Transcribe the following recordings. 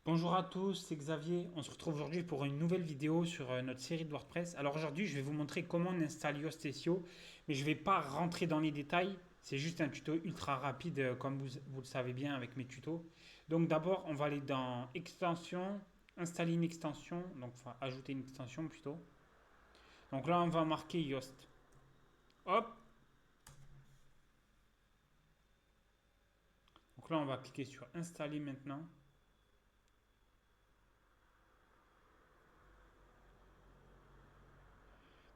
Bonjour à tous, c'est Xavier. On se retrouve aujourd'hui pour une nouvelle vidéo sur notre série de WordPress. Alors aujourd'hui, je vais vous montrer comment on installe Yoast SEO, mais je ne vais pas rentrer dans les détails. C'est juste un tuto ultra rapide, comme vous le savez bien avec mes tutos. Donc d'abord, on va aller dans Extension, installer une extension, donc enfin ajouter une extension plutôt. Donc là, on va marquer Yoast. Hop, donc là, on va cliquer sur Installer maintenant.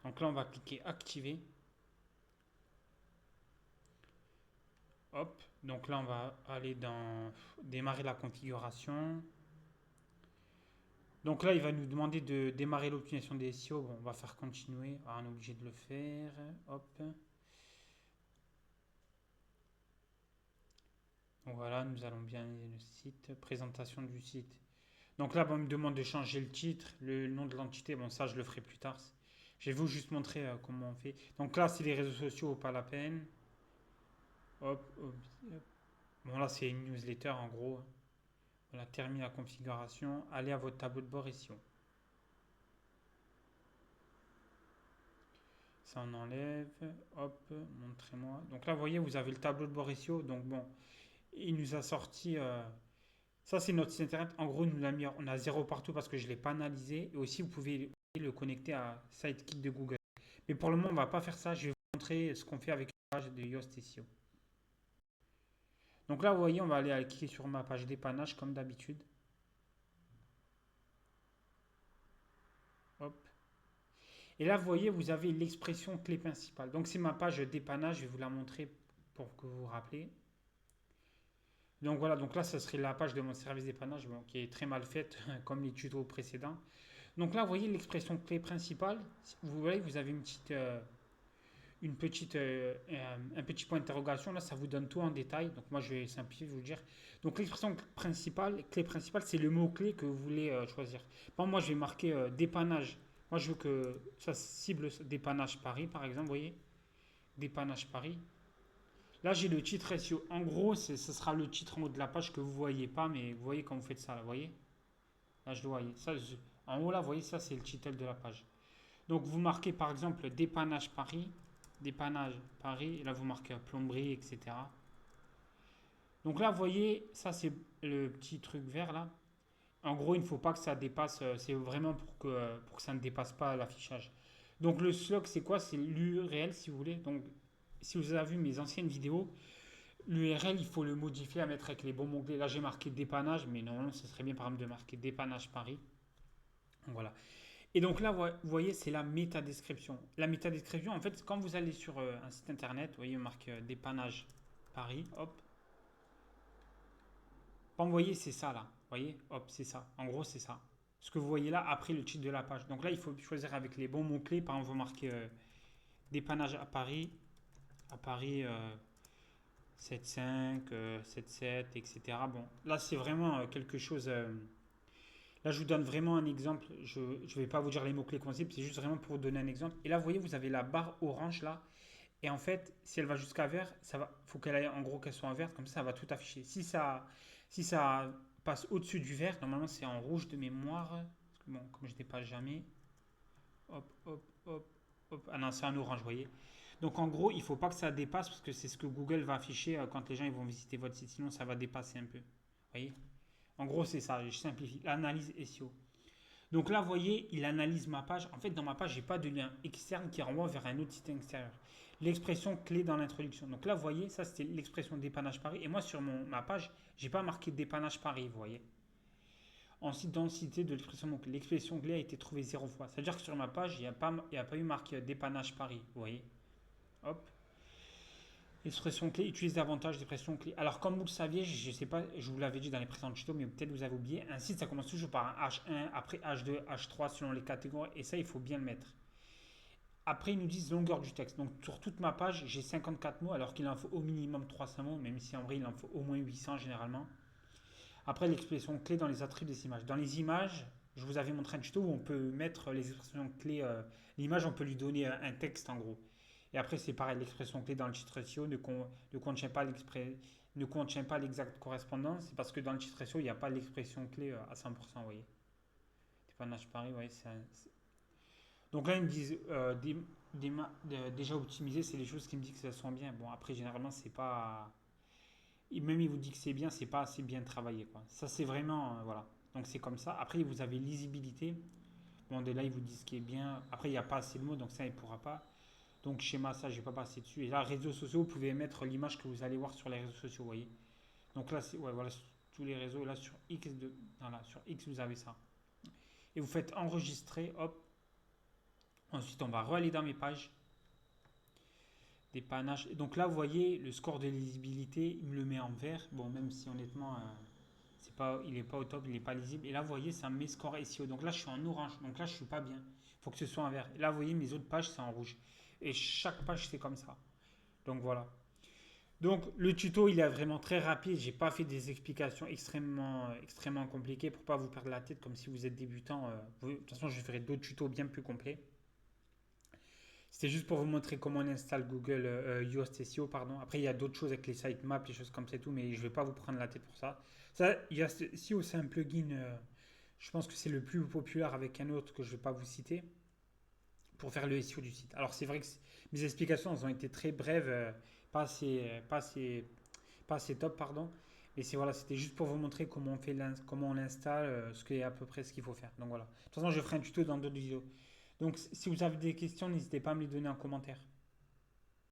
Donc là, on va cliquer Activer. Hop, donc là, on va aller dans Démarrer la configuration. Donc là, il va nous demander de démarrer l'optimisation des SEO. Bon, on va faire continuer. Ah, on est obligé de le faire. Hop. Donc voilà, nous allons bien le site. Présentation du site. Donc là, bon, on me demande de changer le titre, le nom de l'entité. Bon, ça, je le ferai plus tard. Je vais vous juste montrer comment on fait. Donc là, c'est les réseaux sociaux, pas la peine. Hop, hop, hop. Bon, là, c'est une newsletter en gros. Voilà, termine la configuration. Allez à votre tableau de bord ici. Ça, on enlève. Hop, montrez-moi. Donc là, vous voyez, vous avez le tableau de bord SEO. Donc bon, il nous a sorti. Ça, c'est notre site internet. En gros, nous l'a mis, on a zéro partout parce que je ne l'ai pas analysé. Et aussi, vous pouvez le connecter à Sidekick de Google. Mais pour le moment, on ne va pas faire ça. Je vais vous montrer ce qu'on fait avec la page de Yoast SEO. Donc là, vous voyez, on va aller cliquer sur ma page dépannage comme d'habitude. Hop. Et là, vous voyez, vous avez l'expression clé principale. Donc, c'est ma page dépannage. Je vais vous la montrer pour que vous vous rappelez. Donc voilà, donc là, ça serait la page de mon service dépannage bon, qui est très mal faite, comme les tutos précédents. Donc là, vous voyez l'expression clé principale. Vous voyez, vous avez un petit point d'interrogation. Là, ça vous donne tout en détail. Donc moi, je vais simplifier, vous le dire. Donc l'expression principale, clé principale, c'est le mot-clé que vous voulez choisir. Bon, moi, je vais marquer dépannage. Moi, je veux que ça cible dépannage Paris, par exemple, vous voyez. Dépannage Paris. Là, j'ai le titre SEO. En gros, ce sera le titre en haut de la page que vous ne voyez pas, mais vous voyez quand vous faites ça, là, vous voyez. Là, je le voyais. En haut, là, vous voyez, ça, c'est le titre de la page. Donc, vous marquez, par exemple, dépannage Paris, et là, vous marquez plomberie, etc. Donc là, vous voyez, ça, c'est le petit truc vert, là. En gros, il ne faut pas que ça dépasse, c'est vraiment pour que ça ne dépasse pas l'affichage. Donc, le slog, c'est quoi? C'est l'URL, si vous voulez. Donc, si vous avez vu mes anciennes vidéos, l'URL, il faut le modifier à mettre avec les bons mots-clés. Là, j'ai marqué dépannage, mais normalement, ce serait bien par exemple de marquer dépannage Paris. Voilà. Et donc là, vous voyez, c'est la métadescription. La métadescription, en fait, quand vous allez sur un site internet, vous voyez, on marque dépannage Paris, hop. Quand vous voyez, c'est ça là. Vous voyez, hop, c'est ça. En gros, c'est ça. Ce que vous voyez là, après le titre de la page. Donc là, il faut choisir avec les bons mots-clés. Par exemple, vous marquez dépannage à Paris 7.5, 7.7, etc. Bon, là, c'est vraiment quelque chose. Là, je vous donne vraiment un exemple. Je ne vais pas vous dire les mots-clés qu'on cible, c'est juste vraiment pour vous donner un exemple. Et là, vous voyez, vous avez la barre orange là. Et en fait, si elle va jusqu'à vert, ça va, faut qu'elle aille en gros qu'elle soit en vert, comme ça va tout afficher. Si ça passe au-dessus du vert, normalement c'est en rouge de mémoire. Parce que bon, comme je ne dépasse jamais. Hop, hop, hop, hop. Ah non, c'est en orange, vous voyez. Donc en gros, il ne faut pas que ça dépasse parce que c'est ce que Google va afficher quand les gens ils vont visiter votre site. Sinon, ça va dépasser un peu. Vous voyez. En gros, c'est ça. Je simplifie. L'analyse SEO. Donc là, vous voyez, il analyse ma page. En fait, dans ma page, j'ai pas de lien externe qui renvoie vers un autre site extérieur. L'expression clé dans l'introduction. Donc là, vous voyez, ça c'était l'expression dépannage Paris. Et moi, sur ma page, j'ai pas marqué dépannage Paris, vous voyez. Ensuite, densité de l'expression clé. L'expression clé a été trouvée 0 fois. C'est-à-dire que sur ma page, il n'y a pas eu marqué dépannage Paris, vous voyez. Hop. Expression clé, utilise davantage d'expressions clés. Alors, comme vous le saviez, je ne sais pas, je vous l'avais dit dans les précédents tutos, mais peut-être vous avez oublié, un site, ça commence toujours par un H1, après H2, H3 selon les catégories, et ça, il faut bien le mettre. Après, ils nous disent longueur du texte. Donc, sur toute ma page, j'ai 54 mots, alors qu'il en faut au minimum 300 mots, même si en vrai, il en faut au moins 800 généralement. Après, l'expression clé dans les attributs des images. Dans les images, je vous avais montré un tuto où on peut mettre les expressions clés. L'image, on peut lui donner un texte en gros. Et après, c'est pareil, l'expression clé dans le titre SEO ne contient pas ne contient pas l'exacte correspondance. C'est parce que dans le titre SEO, il n'y a pas l'expression clé à 100%, vous voyez. Dépannage Paris, ouais, donc là, ils me disent déjà optimiser, c'est les choses qui me disent que ça sent bien. Bon, après, généralement, c'est pas. Même il vous dit que c'est bien, c'est pas assez bien travaillé, quoi. Ça, c'est vraiment. Voilà. Donc c'est comme ça. Après, vous avez lisibilité. Bon, dès là, ils vous disent ce qui est bien. Après, il n'y a pas assez de mots, donc ça, il ne pourra pas. Donc schéma, ça, je ne vais pas passer dessus. Et là, réseaux sociaux, vous pouvez mettre l'image que vous allez voir sur les réseaux sociaux, vous voyez. Donc là, ouais, voilà, sur tous les réseaux. Là, voilà, sur X, vous avez ça. Et vous faites enregistrer, hop. Ensuite, on va re-aller dans mes pages. Dépannage. Et donc là, vous voyez, le score de lisibilité, il me le met en vert. Bon, même si honnêtement, il n'est pas au top, il n'est pas lisible. Et là, vous voyez, ça me met score SEO. Donc là, je suis en orange. Donc là, je ne suis pas bien. Il faut que ce soit en vert. Et là, vous voyez, mes autres pages, c'est en rouge. Et chaque page, c'est comme ça. Donc voilà. Donc le tuto, il est vraiment très rapide. J'ai pas fait des explications extrêmement compliquées pour pas vous perdre la tête comme si vous êtes débutant. De toute façon, je ferai d'autres tutos bien plus complets. C'était juste pour vous montrer comment on installe Google Yoast SEO, pardon. Après, il y a d'autres choses avec les sitemaps, les choses comme ça et tout, mais je vais pas vous prendre la tête pour ça. Ça, Yoast SEO, c'est un plugin, je pense que c'est le plus populaire avec un autre que je vais pas vous citer, pour faire le SEO du site. Alors, c'est vrai que mes explications, elles ont été très brèves, pas assez top, pardon. Mais voilà, c'était juste pour vous montrer comment on l'installe, ce qui est à peu près ce qu'il faut faire. Donc voilà. De toute façon, je ferai un tuto dans d'autres vidéos. Donc, si vous avez des questions, n'hésitez pas à me les donner en commentaire.